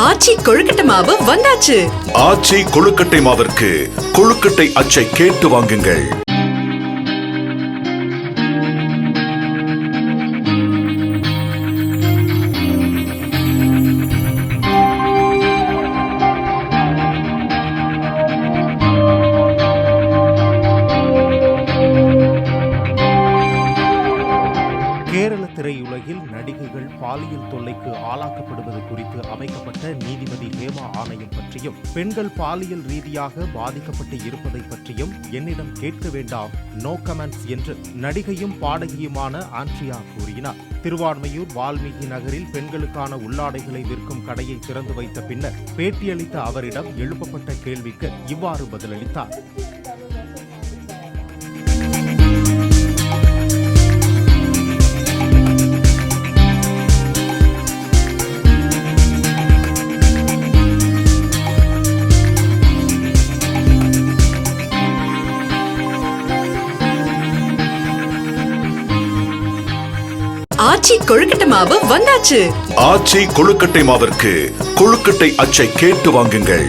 ஆச்சி கொழுக்கட்டை மாவு வந்தாச்சு. ஆச்சி கொழுக்கட்டை மாவிற்கு கொழுக்கட்டை அச்சை கேட்டு வாங்குங்கள். கேரள திரையுலகில் நடிகைகள் பாலியல் தொல்லைக்கு ஆளாக்கப்படுவது குறித்து அமைக்கப்பட்ட நீதிபதி ஹேமா ஆணையம் பற்றியும் பெண்கள் பாலியல் ரீதியாக பாதிக்கப்பட்டு இருப்பதை பற்றியும் என்னிடம் கேட்க வேண்டாம், நோ கமெண்ட்ஸ் என்று நடிகையும் பாடகியுமான ஆண்ட்ரியா கூறினார். திருவான்மையூர் வால்மீகி நகரில் பெண்களுக்கான உள்ளாடைகளை விற்கும் கடையை திறந்து வைத்த பின்னர் பேட்டியளித்த அவரிடம் எழுப்பப்பட்ட கேள்விக்கு இவ்வாறு பதிலளித்தார். ஆச்சி கொழுக்கட்டை மாவு வந்தாச்சு. ஆச்சி கொழுக்கட்டை மாவிற்கு கொழுக்கட்டை அச்சை கேட்டு வாங்குங்கள்.